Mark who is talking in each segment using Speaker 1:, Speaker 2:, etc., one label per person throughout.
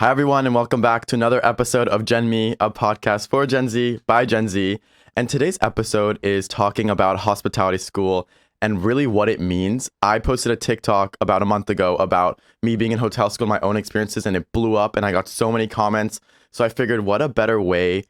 Speaker 1: Hi, everyone, and welcome back to another episode of Gen Me, a podcast for Gen Z by Gen Z. And today's episode is talking about hospitality school and really what it means. I posted a TikTok about a month ago about me being in hotel school, my own experiences, and it blew up and I got so many comments. So I figured what a better way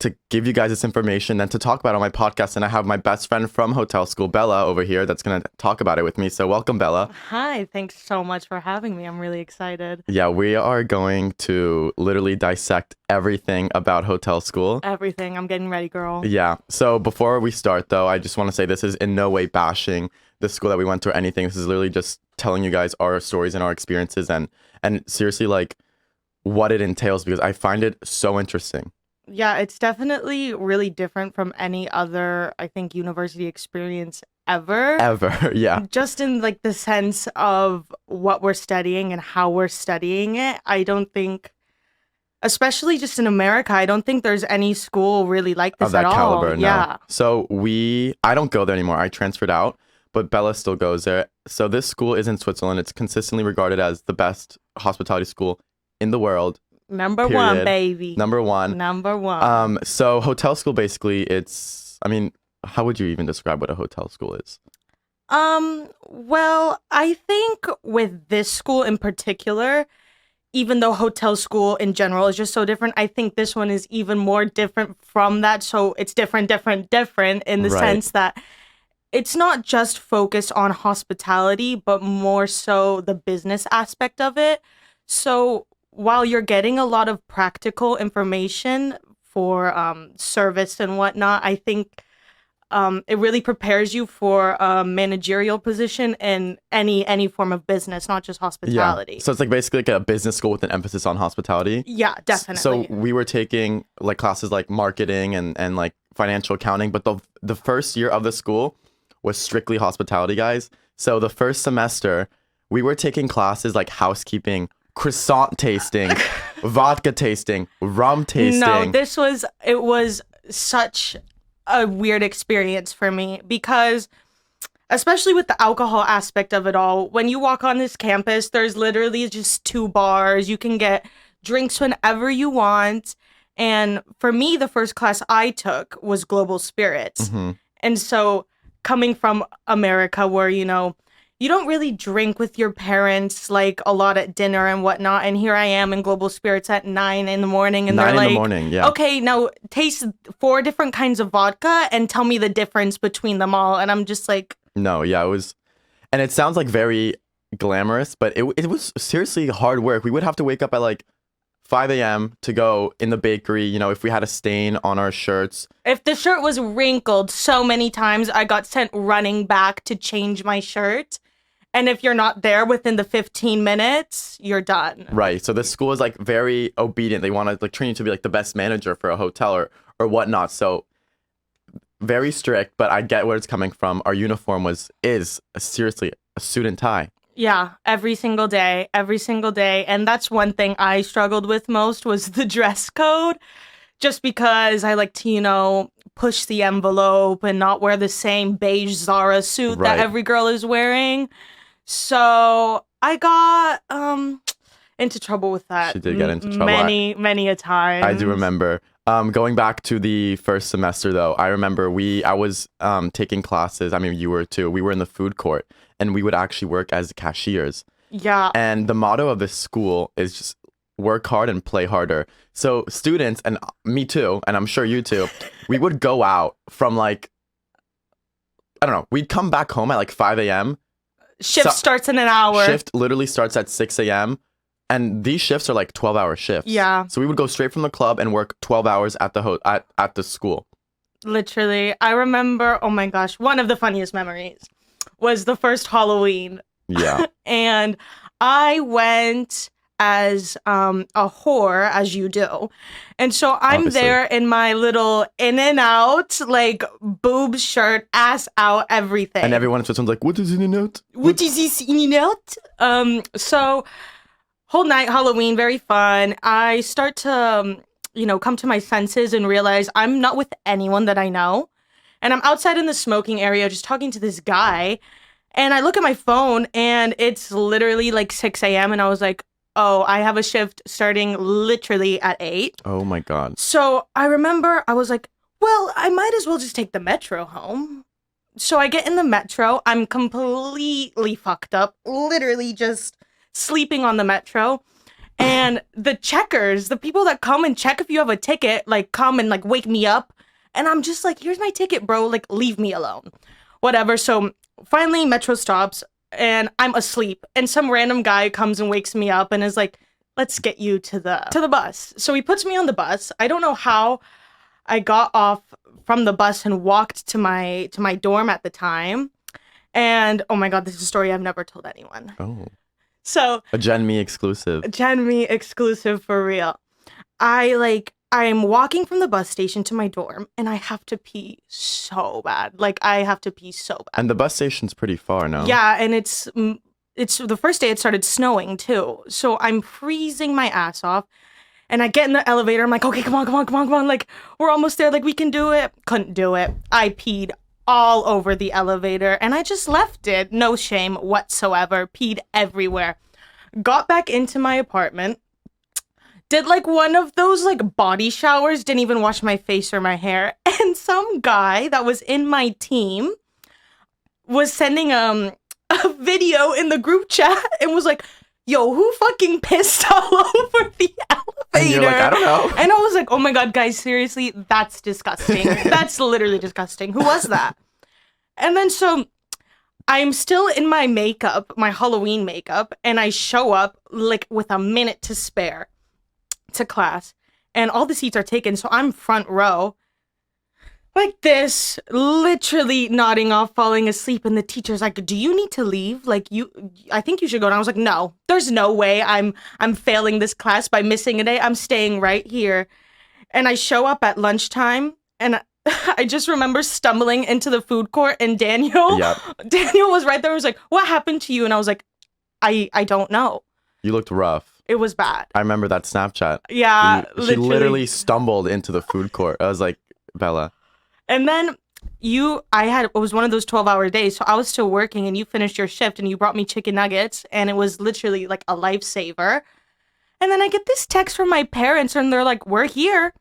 Speaker 1: to give you guys this information than to talk about it on my podcast. And I have my best friend from hotel school, Bella, over here that's going to talk about it with me. So welcome, Bella.
Speaker 2: Hi, thanks so much for having me. I'm really excited.
Speaker 1: Yeah, we are going to literally dissect everything about hotel school.
Speaker 2: Everything. I'm getting ready, girl.
Speaker 1: Yeah. So before we start, though, I just want to say this is in no way bashing the school that we went to or anything. This is literally just telling you guys our stories and our experiences and seriously, like, what it entails because I find it so interesting.
Speaker 2: Yeah, it's definitely really different from any other, I think, university experience ever.
Speaker 1: Ever, yeah.
Speaker 2: Just in like the sense of what we're studying and how we're studying it. I don't think, especially just in America, I don't think there's any school really like this
Speaker 1: Of that
Speaker 2: at
Speaker 1: caliber,
Speaker 2: all.
Speaker 1: no.
Speaker 2: Yeah.
Speaker 1: So I don't go there anymore. I transferred out, but Bella still goes there. So this school is in Switzerland. It's consistently regarded as the best hospitality school in the world.
Speaker 2: Number
Speaker 1: Period.
Speaker 2: one, baby.
Speaker 1: Number one.
Speaker 2: Number one.
Speaker 1: So hotel school basically how would you even describe what a hotel school is?
Speaker 2: Well, I think with this school in particular, even though hotel school in general is just so different, I think this one is even more different from that. So it's different in the
Speaker 1: Right.
Speaker 2: sense that it's not just focused on hospitality, but more so the business aspect of it. So while you're getting a lot of practical information for service and whatnot, I think it really prepares you for a managerial position in any form of business, not just hospitality.
Speaker 1: Yeah. So it's like basically like a business school with an emphasis on hospitality.
Speaker 2: Yeah, definitely.
Speaker 1: So we were taking like classes like marketing and like financial accounting, but the first year of the school was strictly hospitality, guys. So the first semester we were taking classes like housekeeping, croissant tasting, vodka tasting, rum tasting.
Speaker 2: No, it was such a weird experience for me because especially with the alcohol aspect of it all, when you walk on this campus, there's literally just two bars. You can get drinks whenever you want. And for me, the first class I took was global spirits.
Speaker 1: Mm-hmm.
Speaker 2: And so coming from America where, you don't really drink with your parents like a lot at dinner and whatnot. And here I am in global spirits at 9 a.m. and they're
Speaker 1: 9
Speaker 2: like,
Speaker 1: in the morning, yeah.
Speaker 2: okay, now taste 4 different kinds of vodka and tell me the difference between them all. And I'm just like,
Speaker 1: No, yeah, it was, and it sounds like very glamorous, but it was seriously hard work. We would have to wake up at like 5 a.m. to go in the bakery, if we had a stain on our shirts.
Speaker 2: if the shirt was wrinkled so many times, I got sent running back to change my shirt. And if you're not there within the 15 minutes, you're done.
Speaker 1: Right. So this school is like very obedient. They want to like train you to be like the best manager for a hotel or whatnot. So very strict, but I get where it's coming from. Our uniform is seriously a suit and tie.
Speaker 2: Yeah, every single day. And that's one thing I struggled with most was the dress code. Just because I like to, push the envelope and not wear the same beige Zara suit
Speaker 1: Right.
Speaker 2: that every girl is wearing. So I got into trouble with that.
Speaker 1: She did get into trouble.
Speaker 2: Many a time.
Speaker 1: I do remember. Going back to the first semester, though, I remember I was taking classes. I mean, you were too. We were in the food court, and we would actually work as cashiers.
Speaker 2: Yeah.
Speaker 1: And the motto of this school is just work hard and play harder. So students, and me too, and I'm sure you too, we would go out from like, I don't know, we'd come back home at like 5 a.m.
Speaker 2: Shift starts in an hour.
Speaker 1: Shift literally starts at 6 a.m. And these shifts are like 12-hour shifts.
Speaker 2: Yeah.
Speaker 1: So we would go straight from the club and work 12 hours at the school.
Speaker 2: Literally. I remember, oh my gosh, one of the funniest memories was the first Halloween.
Speaker 1: Yeah.
Speaker 2: And I went as a whore, as you do. And so I'm
Speaker 1: Obviously.
Speaker 2: there in my little in and out, like boob shirt, ass out, everything.
Speaker 1: And everyone in Switzerland's like, what is in and out?
Speaker 2: What is this in and out? So whole night Halloween, very fun. I start to, come to my senses and realize I'm not with anyone that I know. And I'm outside in the smoking area just talking to this guy. And I look at my phone and it's literally like 6 a.m. And I was like, oh, I have a shift starting literally at 8.
Speaker 1: Oh my God.
Speaker 2: So I remember I was like, well, I might as well just take the metro home. So I get in the metro. I'm completely fucked up, literally just sleeping on the metro. And the checkers, the people that come and check if you have a ticket, like come and like wake me up. And I'm just like, here's my ticket, bro. Like, leave me alone. Whatever. So finally, metro stops and I'm asleep. And some random guy comes and wakes me up and is like, let's get you to the bus. So he puts me on the bus. I don't know how I got off from the bus and walked to my dorm at the time. And oh my God, this is a story I've never told anyone.
Speaker 1: Oh.
Speaker 2: So
Speaker 1: A Gen Me exclusive.
Speaker 2: Gen Me exclusive for real. I'm walking from the bus station to my dorm and I have to pee so bad. Like I have to pee so bad.
Speaker 1: And the bus station's pretty far, no?
Speaker 2: Yeah, and it's the first day it started snowing too. So I'm freezing my ass off. And I get in the elevator. I'm like, okay, come on. Like, we're almost there. Like, we can do it. Couldn't do it. I peed all over the elevator and I just left it. No shame whatsoever. Peed everywhere. Got back into my apartment. Did like one of those like body showers. Didn't even wash my face or my hair. And some guy that was in my team was sending a video in the group chat and was like, yo, who fucking pissed all over the elevator?
Speaker 1: And you're like, I don't know.
Speaker 2: And I was like, oh my God, guys, seriously, that's disgusting. That's literally disgusting. Who was that? And then so I'm still in my makeup, my Halloween makeup, and I show up like with a minute to spare to class. And all the seats are taken, so I'm front row. Like this, literally nodding off, falling asleep, and the teacher's like, "Do you need to leave? Like I think you should go." And I was like, "No, there's no way I'm failing this class by missing a day. I'm staying right here." And I show up at lunchtime, and I just remember stumbling into the food court, and Daniel was right there. He was like, "What happened to you?" And I was like, "I don't know."
Speaker 1: You looked rough.
Speaker 2: It was bad.
Speaker 1: I remember that Snapchat.
Speaker 2: Yeah,
Speaker 1: She literally stumbled into the food court. I was like, Bella.
Speaker 2: And then it was one of those 12-hour days, so I was still working and you finished your shift and you brought me chicken nuggets and it was literally like a lifesaver. And then I get this text from my parents and they're like, we're here.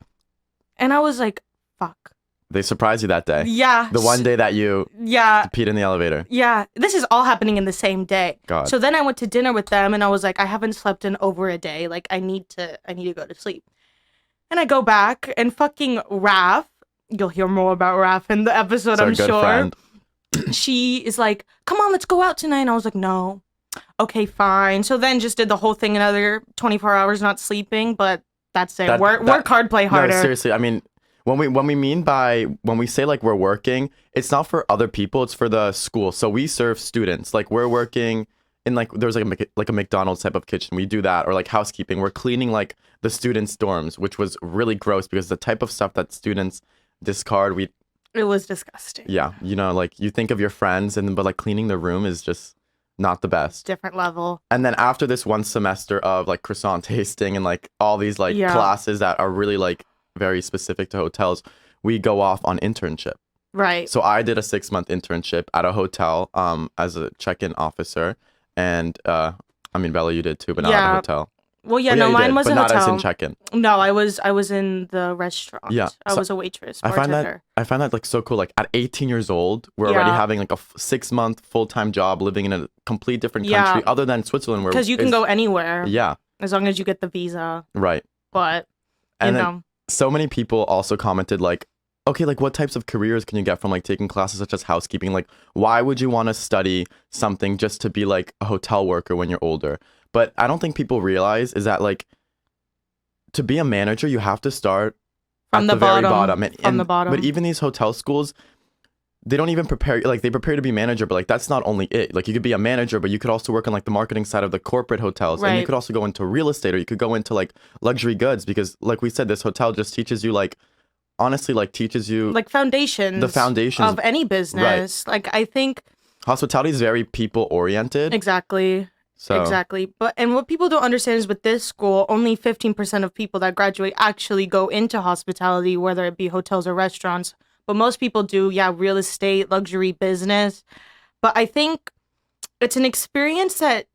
Speaker 2: And I was like, fuck.
Speaker 1: They surprised you that day.
Speaker 2: Yeah.
Speaker 1: The one day that you peed in the elevator.
Speaker 2: Yeah. This is all happening in the same day.
Speaker 1: God.
Speaker 2: So then I went to dinner with them and I was like, I haven't slept in over a day. Like I need to go to sleep. And I go back and fucking Raph, you'll hear more about Raph in the episode, I'm sure.
Speaker 1: Friend.
Speaker 2: She is like, come on, let's go out tonight. And I was like, no. Okay, fine. So then just did the whole thing, another 24 hours not sleeping, but that's it. Work hard, play harder.
Speaker 1: No, seriously, I mean, when we say like we're working, it's not for other people, it's for the school. So we serve students. Like we're working in like there's like a McDonald's type of kitchen. We do that, or like housekeeping. We're cleaning like the students' dorms, which was really gross because the type of stuff that students discard,
Speaker 2: it was disgusting.
Speaker 1: Yeah, you know, like you think of your friends but like cleaning the room is just not the best.
Speaker 2: Different level.
Speaker 1: And then after this one semester of like croissant tasting and like all these like classes that are really like very specific to hotels, we go off on internship.
Speaker 2: Right.
Speaker 1: So I did a 6-month internship at a hotel as a check-in officer, and I mean, Bella, you did too, but not at a hotel.
Speaker 2: Well, yeah, no, mine was a hotel.
Speaker 1: But not as in check-in.
Speaker 2: No, I was in the restaurant.
Speaker 1: Yeah,
Speaker 2: I was a waitress, bartender.
Speaker 1: I find that like so cool. Like at 18 years old, we're already having like a 6-month full-time job, living in a complete different country other than Switzerland, where
Speaker 2: because you can go anywhere.
Speaker 1: Yeah,
Speaker 2: as long as you get the visa.
Speaker 1: Right.
Speaker 2: But
Speaker 1: and then so many people also commented like, okay, like what types of careers can you get from like taking classes such as housekeeping? Like, why would you want to study something just to be like a hotel worker when you're older? But I don't think people realize is that like to be a manager, you have to start
Speaker 2: from the
Speaker 1: very
Speaker 2: bottom.
Speaker 1: bottom.
Speaker 2: From the bottom.
Speaker 1: But even these hotel schools, they don't even prepare, like they prepare you to be manager, but like that's not only it. Like you could be a manager, but you could also work on like the marketing side of the corporate hotels.
Speaker 2: Right.
Speaker 1: And you could also go into real estate, or you could go into like luxury goods, because like we said, this hotel just teaches you like, honestly, like teaches you
Speaker 2: like foundations.
Speaker 1: The foundations
Speaker 2: of any business. Right. Like I think
Speaker 1: hospitality is very people oriented.
Speaker 2: Exactly. So. Exactly. And what people don't understand is with this school, only 15% of people that graduate actually go into hospitality, whether it be hotels or restaurants. But most people do, real estate, luxury business. But I think it's an experience that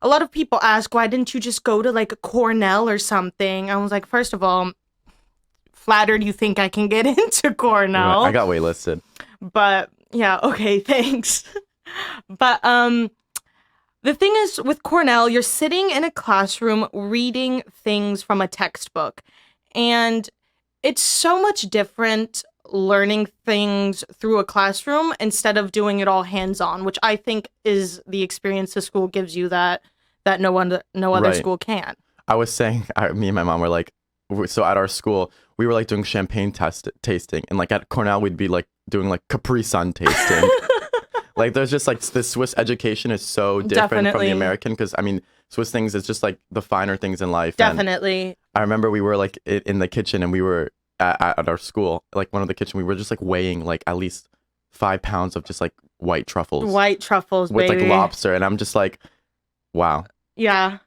Speaker 2: a lot of people ask, why didn't you just go to like Cornell or something? I was like, first of all, flattered you think I can get into Cornell.
Speaker 1: I got waitlisted.
Speaker 2: But yeah, okay, thanks. But the thing is, with Cornell, you're sitting in a classroom reading things from a textbook. And it's so much different learning things through a classroom instead of doing it all hands-on, which I think is the experience the school gives you that no other
Speaker 1: Right.
Speaker 2: school can.
Speaker 1: I was saying, me and my mom were like, so at our school, we were like doing champagne tasting. And like at Cornell, we'd be like doing like Capri Sun tasting. Like there's just like the Swiss education is so different from
Speaker 2: Definitely.
Speaker 1: the American, because I mean Swiss things is just like the finer things in life. And
Speaker 2: Definitely.
Speaker 1: I remember we were like in the kitchen, and we were at our school, like one of the kitchen, we were just like weighing like at least 5 pounds of just like white truffles
Speaker 2: White truffles,
Speaker 1: with
Speaker 2: baby.
Speaker 1: like lobster, and I'm just like, wow.
Speaker 2: Yeah.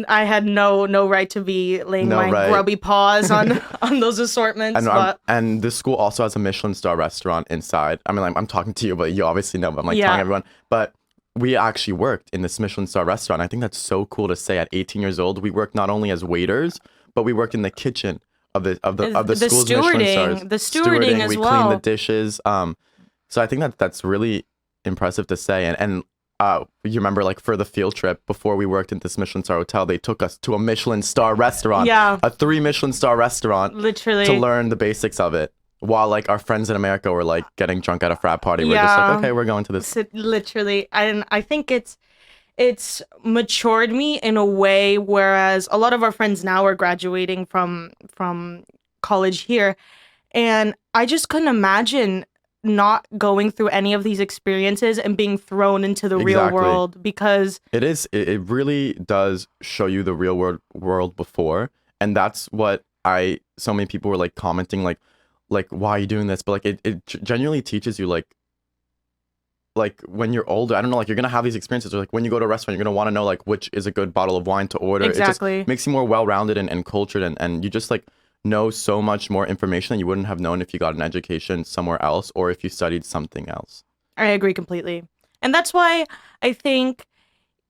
Speaker 2: I had no right to be laying
Speaker 1: No
Speaker 2: my
Speaker 1: right.
Speaker 2: grubby paws on those assortments.
Speaker 1: And this school also has a Michelin star restaurant inside. I mean, like, I'm talking to you, but you obviously know, but I'm like
Speaker 2: Yeah.
Speaker 1: telling everyone. But we actually worked in this Michelin star restaurant. I think that's so cool to say. At 18 years old, we worked not only as waiters, but we worked in the kitchen of the school's Michelin stars.
Speaker 2: The stewarding as
Speaker 1: we
Speaker 2: well.
Speaker 1: cleaned the dishes. So I think that's really impressive to say. And you remember, like, for the field trip before we worked at this Michelin star hotel, they took us to a Michelin star restaurant.
Speaker 2: Yeah.
Speaker 1: A 3 Michelin star restaurant.
Speaker 2: Literally.
Speaker 1: To learn the basics of it, while like our friends in America were like getting drunk at a frat party. We're just like, okay, we're going to this.
Speaker 2: Literally. And I think it's matured me in a way, whereas a lot of our friends now are graduating from college here, and I just couldn't imagine not going through any of these experiences and being thrown into the real
Speaker 1: Exactly.
Speaker 2: world, because
Speaker 1: It really does show you the real world before, and that's what so many people were like commenting like why are you doing this, but like it genuinely teaches you like when you're older, I don't know, like you're gonna have these experiences, or like when you go to a restaurant, you're gonna want to know like which is a good bottle of wine to order.
Speaker 2: Exactly.
Speaker 1: It just makes you more well-rounded and cultured, and you just like know so much more information that you wouldn't have known if you got an education somewhere else or if you studied something else.
Speaker 2: I agree completely. And that's why I think,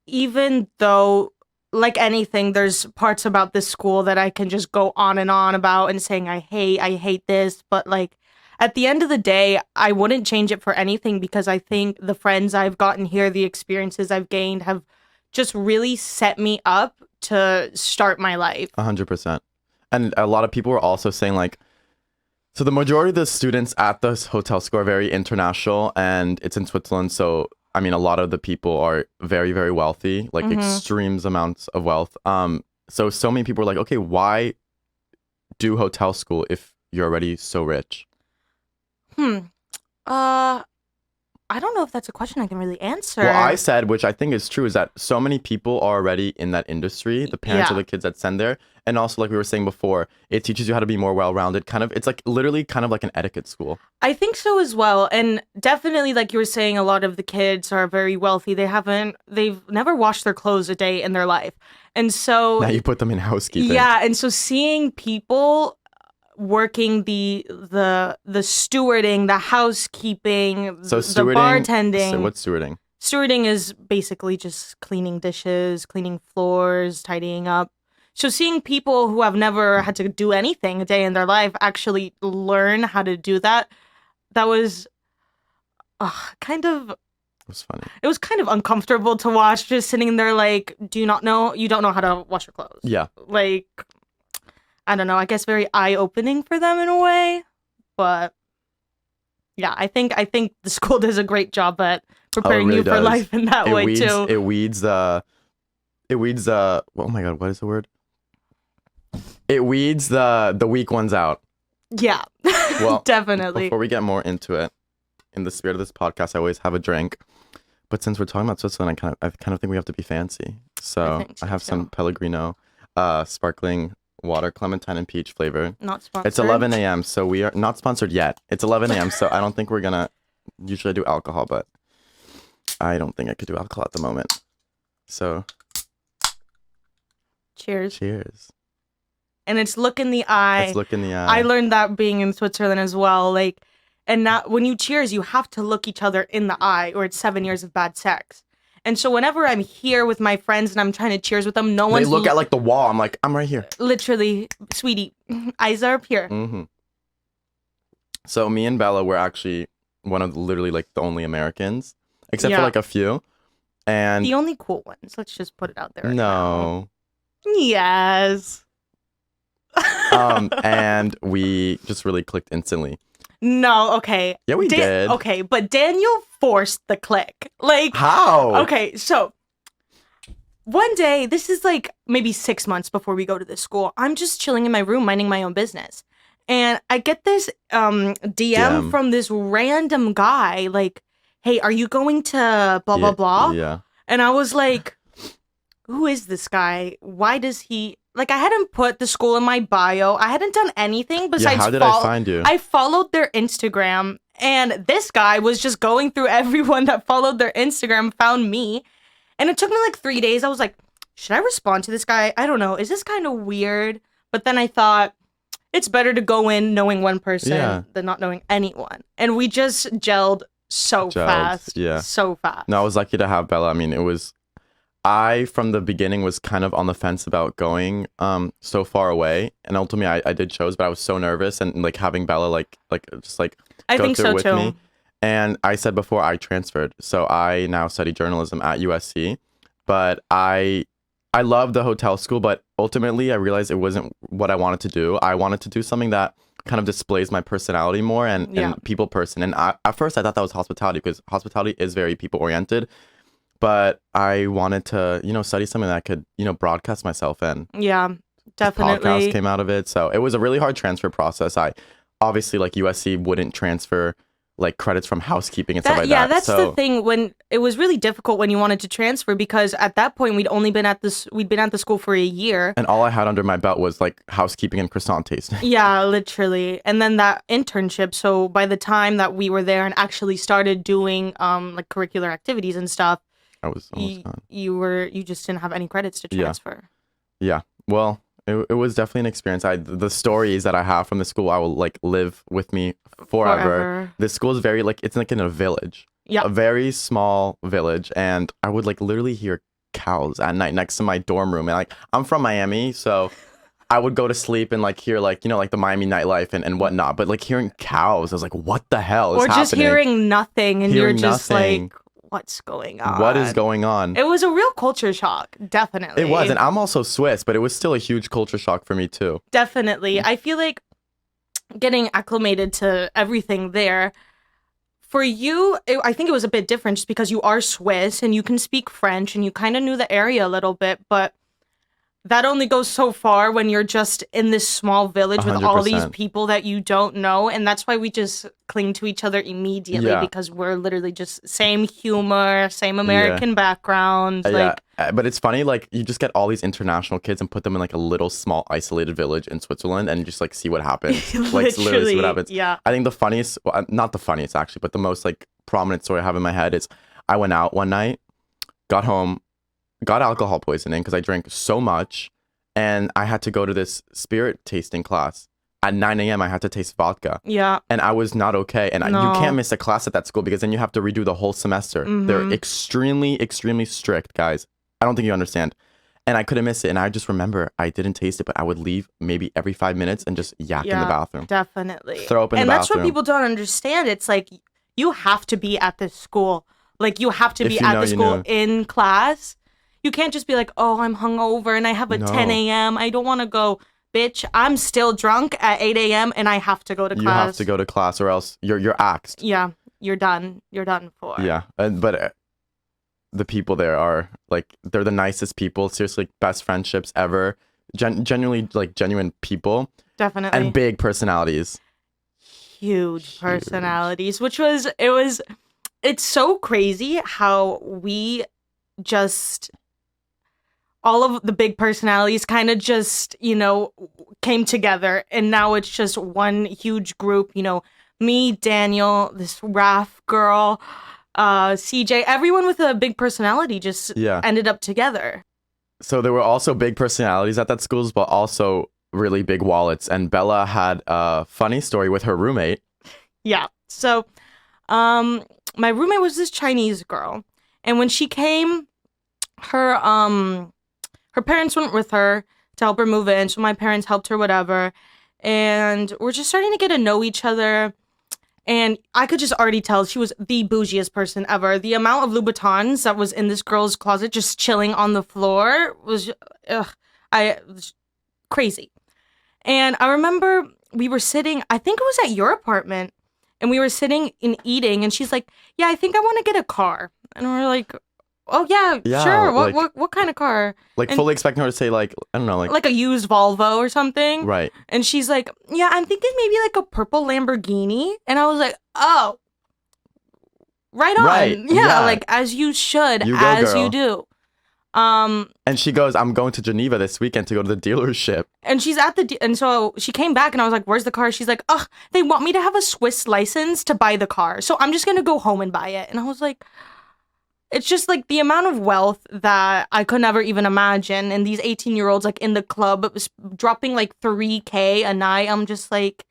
Speaker 2: even though, like anything, there's parts about this school that I can just go on and on about and saying I hate this, but like at the end of the day, I wouldn't change it for anything, because I think the friends I've gotten here, the experiences I've gained, have just really set me up to start my life.
Speaker 1: 100%. And a lot of people were also saying like, so the majority of the students at this hotel school are very international, and it's in Switzerland. So, I mean, a lot of the people are very, very wealthy, like extremes amounts of wealth. So many people were like, okay, why do hotel school if you're already so rich?
Speaker 2: I don't know if that's a question I can really answer.
Speaker 1: Well, I said, which I think is true, is that so many people are already in that industry, the parents of the kids that send there. And also, like we were saying before, it teaches you how to be more well-rounded. Kind of, it's like literally kind of like an etiquette school.
Speaker 2: I think so as well. And definitely, like you were saying, a lot of the kids are very wealthy. They've never washed their clothes a day in their life. And so
Speaker 1: Now you put them in housekeeping.
Speaker 2: Yeah, and so seeing people working the stewarding, the housekeeping,
Speaker 1: So
Speaker 2: the
Speaker 1: stewarding,
Speaker 2: bartending.
Speaker 1: So what's stewarding?
Speaker 2: Stewarding is basically just cleaning dishes, cleaning floors, tidying up. So seeing people who have never had to do anything a day in their life actually learn how to do that, that was kind of...
Speaker 1: It was funny.
Speaker 2: It was kind of uncomfortable to watch, just sitting there like, you don't know how to wash your clothes.
Speaker 1: Yeah.
Speaker 2: Like, I don't know, I guess very eye-opening for them in a way. But yeah, I think the school does a great job at preparing
Speaker 1: really
Speaker 2: you for
Speaker 1: does.
Speaker 2: life in that way too.
Speaker 1: It weeds the oh my god, what is the word? It weeds the weak ones out.
Speaker 2: Yeah.
Speaker 1: Well,
Speaker 2: definitely.
Speaker 1: Before we get more into it, in the spirit of this podcast, I always have a drink. But since we're talking about Switzerland, I kind of think we have to be fancy. So I have some Pellegrino sparkling water, clementine and peach flavor.
Speaker 2: Not sponsored.
Speaker 1: It's 11 a.m. So we are not sponsored yet. It's 11 a.m. So I don't think we're gonna. Usually I do alcohol, but I don't think I could do alcohol at the moment. So
Speaker 2: cheers.
Speaker 1: Cheers.
Speaker 2: And it's look in the eye.
Speaker 1: It's look in the eye.
Speaker 2: I learned that being in Switzerland as well. Like, and now when you cheers, you have to look each other in the eye, or it's 7 years of bad sex. And so whenever I'm here with my friends and I'm trying to cheers with them, no
Speaker 1: They
Speaker 2: one's
Speaker 1: look at like the wall. I'm like, I'm right here.
Speaker 2: literally, sweetie, eyes are up here.
Speaker 1: Mm-hmm. So me and Bella were actually one of literally like the only Americans, except for
Speaker 2: Yeah.
Speaker 1: like a few. And
Speaker 2: The only cool ones. Let's just put it out there. Right
Speaker 1: no.
Speaker 2: now. Yes.
Speaker 1: And we just really clicked instantly.
Speaker 2: No, okay.
Speaker 1: Yeah, we did.
Speaker 2: Okay, but Daniel forced the click. Like,
Speaker 1: How?
Speaker 2: okay, so one day, this is like maybe 6 months before we go to this school. I'm just chilling in my room, minding my own business. And I get this DM from this random guy, like, hey, are you going to blah, blah, blah?
Speaker 1: Yeah.
Speaker 2: And I was like, who is this guy? Why does he... Like, I hadn't put the school in my bio. I hadn't done anything besides...
Speaker 1: Yeah, how did I find you?
Speaker 2: I followed their Instagram, and this guy was just going through everyone that followed their Instagram, found me. And it took me like 3 days. I was like, should I respond to this guy? I don't know. Is this kind of weird? But then I thought, it's better to go in knowing one person than not knowing anyone. And we just gelled so fast.
Speaker 1: Yeah.
Speaker 2: So fast.
Speaker 1: No, I was lucky to have Bella. I mean, I, from the beginning, was kind of on the fence about going so far away. And ultimately, I did chose, but I was so nervous. And like having Bella, just
Speaker 2: I
Speaker 1: go
Speaker 2: think
Speaker 1: through
Speaker 2: so
Speaker 1: with
Speaker 2: too.
Speaker 1: me. And I said before, I transferred. So I now study journalism at USC. But I love the hotel school, but ultimately I realized it wasn't what I wanted to do. I wanted to do something that kind of displays my personality more and people person. And at first I thought that was hospitality, because hospitality is very people oriented. But I wanted to, study something that I could, broadcast myself in.
Speaker 2: Yeah, definitely.
Speaker 1: Podcast came out of it. So it was a really hard transfer process. I obviously, like, USC wouldn't transfer like credits from housekeeping and stuff like that.
Speaker 2: Yeah, that's the thing. When it was really difficult when you wanted to transfer, because at that point we'd been at the school for a year.
Speaker 1: And all I had under my belt was like housekeeping and croissant tasting.
Speaker 2: Yeah, literally. And then that internship. So by the time that we were there and actually started doing like curricular activities and stuff,
Speaker 1: I was almost done.
Speaker 2: You just didn't have any credits to transfer.
Speaker 1: Yeah. Well, it was definitely an experience. The stories that I have from the school, I will like live with me forever. This school is very it's like in a village. Yeah. A very small village, and I would like literally hear cows at night next to my dorm room. And like, I'm from Miami, so I would go to sleep and like hear like the Miami nightlife and whatnot. But like hearing cows, I was like, what the hell is happening?
Speaker 2: Or just hearing nothing, and you're just like, what's going on?
Speaker 1: What is going on?
Speaker 2: It was a real culture shock, definitely.
Speaker 1: It was, and I'm also Swiss, but it was still a huge culture shock for me too.
Speaker 2: Definitely. I feel like getting acclimated to everything there, for you, I think it was a bit different just because you are Swiss and you can speak French and you kind of knew the area a little bit, but that only goes so far when you're just in this small village with
Speaker 1: 100%.
Speaker 2: all these people that you don't know. And that's why we just cling to each other immediately, because we're literally just same humor, same American background.
Speaker 1: But it's funny, like you just get all these international kids and put them in like a little small isolated village in Switzerland and just like see what happens. Like literally see what happens.
Speaker 2: Yeah.
Speaker 1: I think the funniest, well, not the funniest actually, but the most like prominent story I have in my head is I went out one night, got home, got alcohol poisoning because I drank so much, and I had to go to this spirit tasting class. At 9 a.m. I had to taste vodka. Yeah. And I was not okay. And you can't miss a class at that school because then you have to redo the whole semester. They're extremely, extremely strict, guys. I don't think you understand. And I couldn't miss it. And I just remember I didn't taste it, but I would leave maybe every 5 minutes and just yak in the bathroom.
Speaker 2: Definitely.
Speaker 1: Throw up in the bathroom.
Speaker 2: And that's what people don't understand. It's like, you have to be at this school. Like, you have to be at the school in class. You can't just be like, oh, I'm hungover and I have a 10 a.m. I don't want to go. Bitch, I'm still drunk at 8 a.m. and I have to go to class.
Speaker 1: You have to go to class or else you're axed.
Speaker 2: Yeah, you're done. You're done for.
Speaker 1: Yeah, but the people there are, like, they're the nicest people. Seriously, like, best friendships ever. Genuinely, like, genuine people.
Speaker 2: Definitely.
Speaker 1: And big personalities.
Speaker 2: Huge personalities, it's so crazy how we just... all of the big personalities kind of just, came together. And now it's just one huge group, me, Daniel, this Raf girl, CJ, everyone with a big personality just ended up together.
Speaker 1: So there were also big personalities at that school, but also really big wallets. And Bella had a funny story with her roommate.
Speaker 2: Yeah. So my roommate was this Chinese girl. And when she came, her parents went with her to help her move in. So my parents helped her, whatever. And we're just starting to get to know each other. And I could just already tell she was the bougiest person ever. The amount of Louboutins that was in this girl's closet just chilling on the floor was, was crazy. And I remember we were sitting, I think it was at your apartment, and we were sitting and eating, and she's like, yeah, I think I want to get a car. And we're like, oh, yeah, sure. What kind of car?
Speaker 1: Like,
Speaker 2: and
Speaker 1: fully expecting her to say, like, I don't know,
Speaker 2: like a used Volvo or something.
Speaker 1: Right.
Speaker 2: And she's like, yeah, I'm thinking maybe like a purple Lamborghini. And I was like, oh, right on.
Speaker 1: Right.
Speaker 2: Yeah, like as you should,
Speaker 1: you
Speaker 2: as
Speaker 1: girl.
Speaker 2: you do.
Speaker 1: And she goes, I'm going to Geneva this weekend to go to the dealership.
Speaker 2: And she's at and so she came back and I was like, where's the car? She's like, ugh, they want me to have a Swiss license to buy the car. So I'm just going to go home and buy it. And I was like, it's just like the amount of wealth that I could never even imagine. And these 18-year-olds like in the club was dropping like $3,000 a night. I'm just like,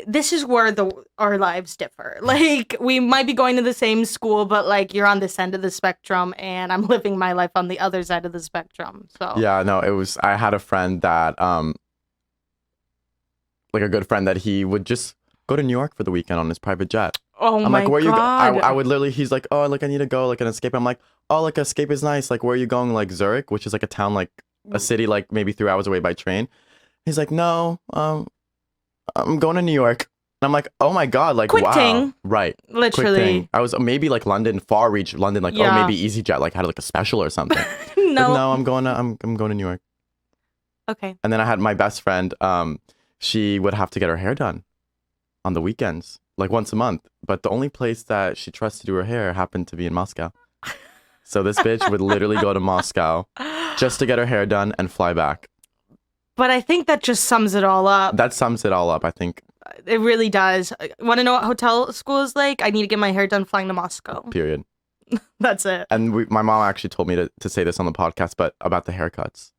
Speaker 2: this is where our lives differ. Like, we might be going to the same school, but like you're on this end of the spectrum and I'm living my life on the other side of the spectrum. So
Speaker 1: yeah, no, I had a friend that like a good friend that he would just go to New York for the weekend on his private jet.
Speaker 2: Oh,
Speaker 1: I'm
Speaker 2: my
Speaker 1: like, where
Speaker 2: God.
Speaker 1: you go? I would literally, he's like, oh, like I need to go like an escape. I'm like, oh, like escape is nice. Like, where are you going? Like Zurich, which is like a town, like a city, like maybe 3 hours away by train. He's like, no, I'm going to New York. And I'm like, oh my God, like,
Speaker 2: quick
Speaker 1: wow.
Speaker 2: ting.
Speaker 1: Right.
Speaker 2: Literally.
Speaker 1: Quick ting. I was maybe like London, far reach London, like,
Speaker 2: Yeah.
Speaker 1: oh, maybe EasyJet, like had like a special or something.
Speaker 2: No.
Speaker 1: Like, no, I'm going to New York.
Speaker 2: Okay.
Speaker 1: And then I had my best friend, she would have to get her hair done on the weekends, like once a month. But the only place that she trusts to do her hair happened to be in Moscow. So this bitch would literally go to Moscow just to get her hair done and fly back.
Speaker 2: But I think that just sums it all up.
Speaker 1: That sums it all up, I think.
Speaker 2: It really does. Want to know what hotel school is like? I need to get my hair done flying to Moscow.
Speaker 1: Period.
Speaker 2: That's it.
Speaker 1: And my mom actually told me to say this on the podcast, but about the haircuts.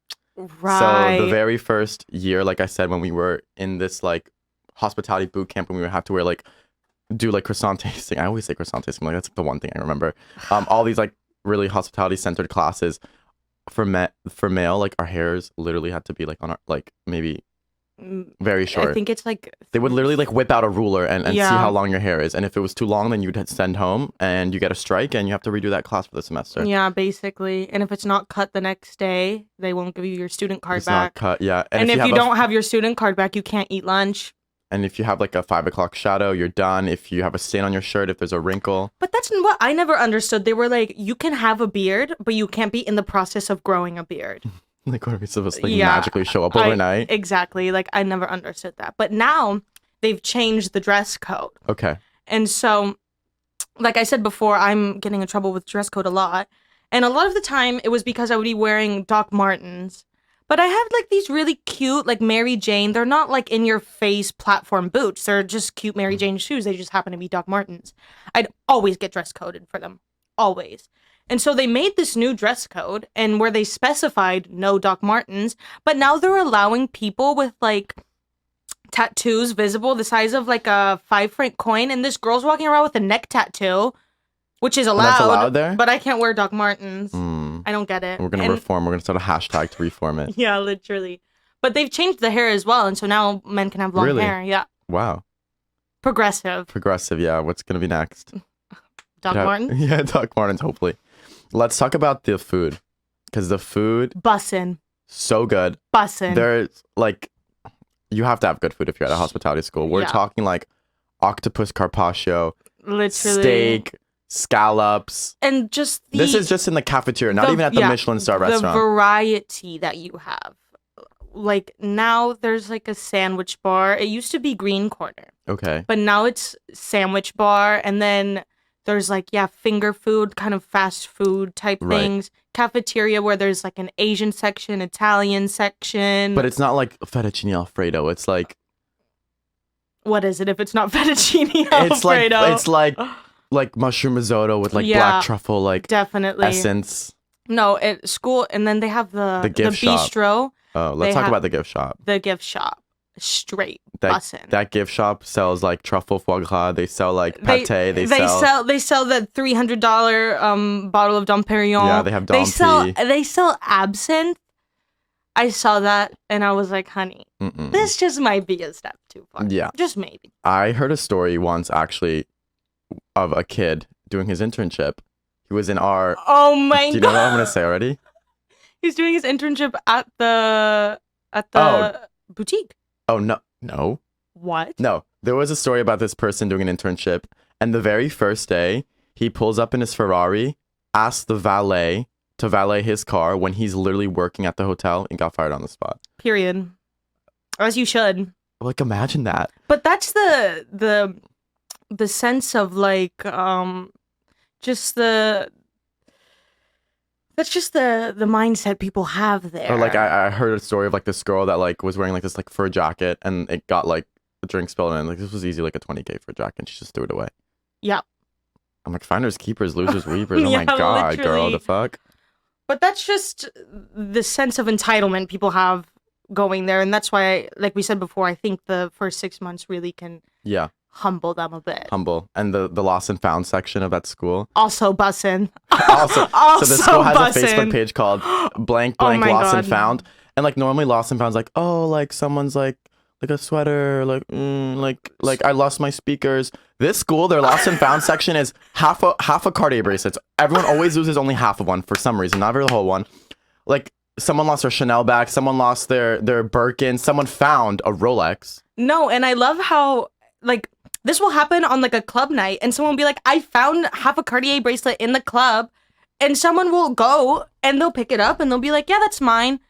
Speaker 2: Right.
Speaker 1: So the very first year, like I said, when we were in this like hospitality boot camp and we would have to wear like, do like croissant tasting. I always say croissant tasting. Like that's the one thing I remember. All these like really hospitality centered classes for male, like our hairs literally had to be like on our, like maybe very short.
Speaker 2: I think it's like
Speaker 1: they would literally like whip out a ruler and see
Speaker 2: Yeah.
Speaker 1: how long your hair is. And if it was too long, then you'd send home and you get a strike and you have to redo that class for the semester.
Speaker 2: Yeah, basically. And if it's not cut the next day, they won't give you your student card
Speaker 1: It's
Speaker 2: back.
Speaker 1: not cut, yeah.
Speaker 2: And if you
Speaker 1: have
Speaker 2: don't have your student card back, you can't eat lunch.
Speaker 1: And if you have like a 5 o'clock shadow, you're done. If you have a stain on your shirt, if there's a wrinkle.
Speaker 2: But that's what I never understood. They were like, you can have a beard, but you can't be in the process of growing a beard.
Speaker 1: Like, what are we supposed to like,
Speaker 2: Yeah,
Speaker 1: magically show up overnight?
Speaker 2: Exactly. Like, I never understood that. But now they've changed the dress code.
Speaker 1: Okay.
Speaker 2: And so, like I said before, I'm getting in trouble with dress code a lot. And a lot of the time, it was because I would be wearing Doc Martens. But I have like these really cute, like Mary Jane. They're not like in your face platform boots. They're just cute Mary Jane shoes. They just happen to be Doc Martens. I'd always get dress coded for them. Always. And so they made this new dress code and where they specified no Doc Martens. But now they're allowing people with like tattoos visible the size of like a 5 franc coin. And this girl's walking around with a neck tattoo, which is allowed.
Speaker 1: That's allowed there?
Speaker 2: But I can't wear Doc Martens. I don't get it.
Speaker 1: We're going to reform. We're going to start a hashtag to reform it.
Speaker 2: Yeah, literally. But they've changed the hair as well. And so now men can have long
Speaker 1: Really?
Speaker 2: hair. Yeah.
Speaker 1: Wow.
Speaker 2: Progressive.
Speaker 1: Progressive, yeah. What's going to be next?
Speaker 2: Doc Martens.
Speaker 1: Yeah, Doc Martens, hopefully. Let's talk about the food. Because the food,
Speaker 2: Bussin'.
Speaker 1: so good.
Speaker 2: Bussin'.
Speaker 1: There's like, you have to have good food if you're at a hospitality school. We're
Speaker 2: Yeah.
Speaker 1: talking like octopus carpaccio,
Speaker 2: Literally.
Speaker 1: steak, scallops.
Speaker 2: And just the...
Speaker 1: This is just in the cafeteria, not even at the Michelin star
Speaker 2: the
Speaker 1: restaurant.
Speaker 2: variety that you have. Like now there's like a sandwich bar. It used to be Green Corner,
Speaker 1: Okay.
Speaker 2: but now it's sandwich bar. And then there's like, finger food, kind of fast food type
Speaker 1: Right.
Speaker 2: things. Cafeteria where there's like an Asian section, Italian section.
Speaker 1: But it's not like fettuccine Alfredo. It's like,
Speaker 2: What is it if it's not fettuccine Alfredo?
Speaker 1: it's like mushroom risotto with like
Speaker 2: Yeah.
Speaker 1: black truffle like
Speaker 2: Definitely.
Speaker 1: essence.
Speaker 2: No, at school, and then they have the
Speaker 1: gift shop.
Speaker 2: bistro,
Speaker 1: Oh, let's
Speaker 2: They
Speaker 1: talk
Speaker 2: have-
Speaker 1: about the gift shop.
Speaker 2: the gift shop. straight
Speaker 1: That
Speaker 2: bussin'.
Speaker 1: that gift shop sells like truffle foie gras. They sell like pate. They sell
Speaker 2: the $300 bottle of Dom Perignon.
Speaker 1: Yeah, they have Dom P.
Speaker 2: They sell absinthe. I saw that and I was like, honey, this just might be a step too far.
Speaker 1: Yeah.
Speaker 2: Just maybe.
Speaker 1: I heard a story once actually of a kid doing his internship. He was in our...
Speaker 2: Oh my God.
Speaker 1: Do you know what I'm going to say already?
Speaker 2: He's doing his internship at the boutique.
Speaker 1: Oh, no.
Speaker 2: What?
Speaker 1: No. There was a story about this person doing an internship, and the very first day, he pulls up in his Ferrari, asks the valet to valet his car when he's literally working at the hotel, and got fired on the spot.
Speaker 2: Period. As you should.
Speaker 1: Like, imagine that.
Speaker 2: But that's the sense of like just the mindset people have there.
Speaker 1: Or like I heard a story of like this girl that like was wearing like this like fur jacket, and it got like a drink spilled, and like this was easy, like a $20K fur jacket, and she just threw it away.
Speaker 2: Yep.
Speaker 1: I'm like, finders keepers, losers weepers. Oh my God,
Speaker 2: literally.
Speaker 1: girl, the fuck.
Speaker 2: But that's just the sense of entitlement people have going there, and that's why, like we said before, I think the first 6 months really can humble them a bit.
Speaker 1: And the lost and found section of that school.
Speaker 2: Also bussin'.
Speaker 1: So the school has
Speaker 2: bussin'.
Speaker 1: a Facebook page called blank blank lost and found. And like normally lost and found's like, oh, like someone's like a sweater, like I lost my speakers. This school, their lost and found section is half a Cartier bracelets. Everyone always loses only half of one for some reason, not the whole one. Like someone lost their Chanel bag, someone lost their Birkin, someone found a Rolex. No,
Speaker 2: and I love how like this will happen on like a club night, and someone will be like, I found half a Cartier bracelet in the club, and someone will go and they'll pick it up and they'll be like, yeah, that's mine.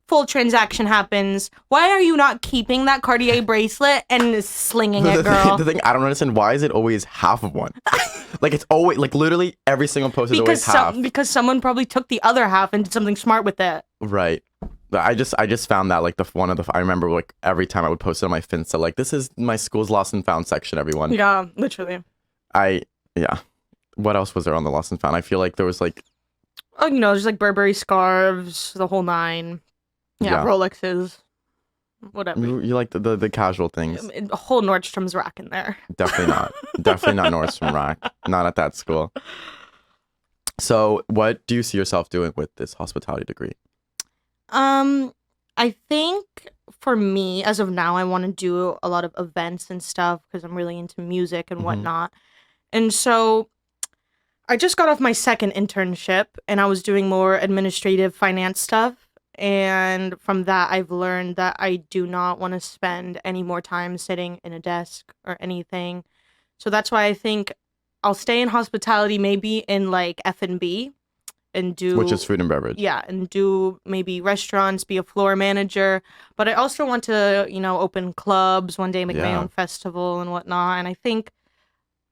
Speaker 2: Full transaction happens. Why are you not keeping that Cartier bracelet and slinging it, girl?
Speaker 1: The thing I don't understand, why is it always half of one? Like it's always like literally every single post is always half.
Speaker 2: Because someone probably took the other half and did something smart with it.
Speaker 1: Right. I just found that like I remember like every time I would post it on my Finsta, like this is my school's lost and found section, everyone.
Speaker 2: Yeah, literally.
Speaker 1: What else was there on the lost and found? I feel like there was like,
Speaker 2: oh, there's like Burberry scarves, the whole nine. Yeah. Rolexes, whatever.
Speaker 1: You like the casual things.
Speaker 2: A whole Nordstrom's rack in there.
Speaker 1: Definitely not. Definitely not Nordstrom rack. Not at that school. So what do you see yourself doing with this hospitality degree?
Speaker 2: I think for me, as of now, I want to do a lot of events and stuff because I'm really into music and whatnot. And so I just got off my second internship and I was doing more administrative finance stuff. And from that, I've learned that I do not want to spend any more time sitting in a desk or anything. So that's why I think I'll stay in hospitality, maybe in like F&B and do...
Speaker 1: Which is food and beverage.
Speaker 2: Yeah, and do maybe restaurants, be a floor manager. But I also want to, open clubs one day, make my own festival and whatnot. And I think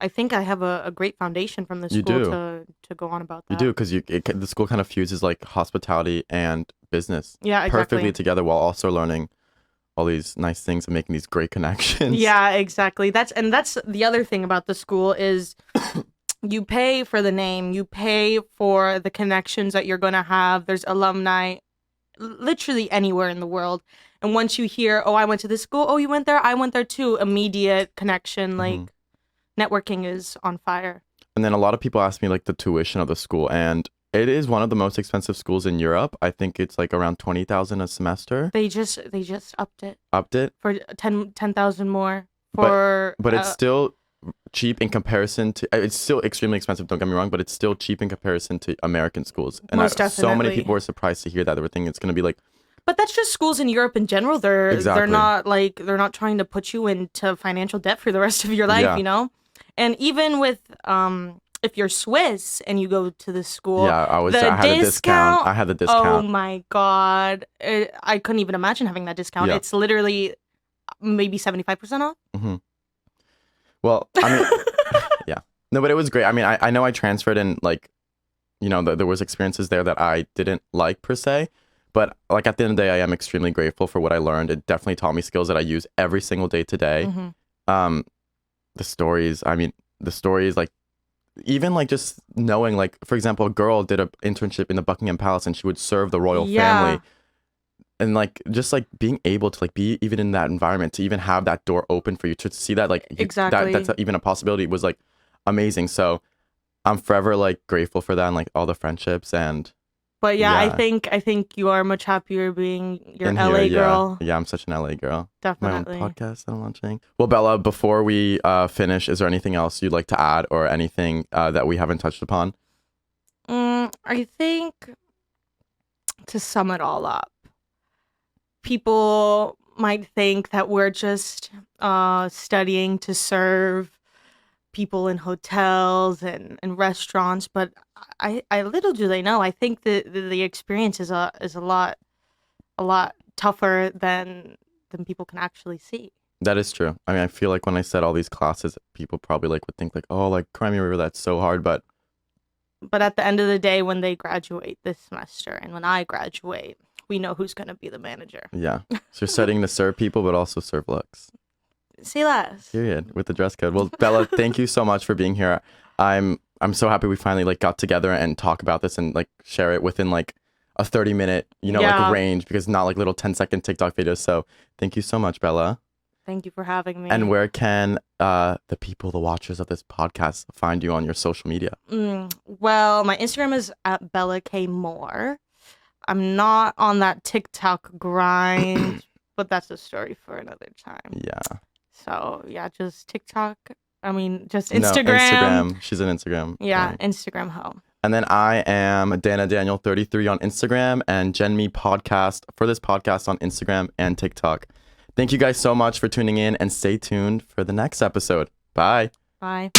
Speaker 2: I have a great foundation from the school to go on about that.
Speaker 1: You do, because the school kind of fuses like hospitality and business perfectly together while also learning all these nice things and making these great connections.
Speaker 2: Yeah, exactly. That's the other thing about the school is you pay for the name, you pay for the connections that you're going to have. There's alumni literally anywhere in the world. And once you hear, oh, I went to this school, oh, you went there, I went there too, immediate connection, like networking is on fire. And
Speaker 1: then a lot of people ask me like the tuition of the school, and it is one of the most expensive schools in Europe. I think it's like around 20,000 a semester.
Speaker 2: They just upped it.
Speaker 1: Upped it
Speaker 2: for 10,000 more for.
Speaker 1: But it's still cheap in comparison to. It's still extremely expensive. Don't get me wrong, but it's still cheap in comparison to American schools. And
Speaker 2: most definitely.
Speaker 1: So many people were surprised to hear that. They were thinking it's going to be like.
Speaker 2: But that's just schools in Europe in general. They're not trying to put you into financial debt for the rest of your life, And even with if you're Swiss and you go to the school,
Speaker 1: I had a discount. I had the discount.
Speaker 2: Oh my God. I couldn't even imagine having that discount. Yeah. It's literally maybe 75% off.
Speaker 1: Mm-hmm. Well, I mean, yeah. No, but it was great. I mean, I know I transferred and like, there was experiences there that I didn't like per se. But like at the end of the day, I am extremely grateful for what I learned. It definitely taught me skills that I use every single day today. Mm-hmm. The stories, like, even like just knowing, like, for example, a girl did an internship in the Buckingham Palace and she would serve the royal family. and like just like being able to like be even in that environment, to even have that door open for you to see that like
Speaker 2: Exactly.
Speaker 1: that's even a possibility was like amazing. So I'm forever like grateful for that and like all the friendships and
Speaker 2: But yeah,
Speaker 1: yeah.
Speaker 2: I think you are much happier being your
Speaker 1: in
Speaker 2: LA
Speaker 1: here,
Speaker 2: girl.
Speaker 1: yeah, I'm such an LA girl.
Speaker 2: Definitely.
Speaker 1: My own podcast that I'm launching. Well, Bella, before we finish, is there anything else you'd like to add or anything that we haven't touched upon?
Speaker 2: I think to sum it all up, people might think that we're just studying to serve people in hotels and restaurants, but I little do they know. I think the experience is a lot tougher than people can actually see.
Speaker 1: That is true. I mean, I feel like when I said all these classes, people probably like would think like, oh, like Crimey River, that's so hard. But
Speaker 2: at the end of the day, when they graduate this semester and when I graduate, we know who's going to be the manager.
Speaker 1: yeah, so you're studying to serve people, but also serve looks.
Speaker 2: See less.
Speaker 1: Period. With the dress code. Well, Bella, thank you so much for being here. I'm so happy we finally like got together and talk about this and like share it within like a 30-minute, like range, because not like little 10-second TikTok videos. So thank you so much, Bella.
Speaker 2: Thank you for having me.
Speaker 1: And where can the people, the watchers of this podcast, find you on your social media?
Speaker 2: Well, my Instagram is at Bella K Moore. I'm not on that TikTok grind, but that's a story for another time.
Speaker 1: Yeah.
Speaker 2: So yeah, just TikTok. I mean, just
Speaker 1: No,
Speaker 2: Instagram.
Speaker 1: Instagram. She's an Instagram.
Speaker 2: Yeah,
Speaker 1: Right.
Speaker 2: Instagram hoe.
Speaker 1: And then I am Dana Daniel 33 on Instagram and Gen Me Podcast for this podcast on Instagram and TikTok. Thank you guys so much for tuning in and stay tuned for the next episode. Bye.
Speaker 2: Bye.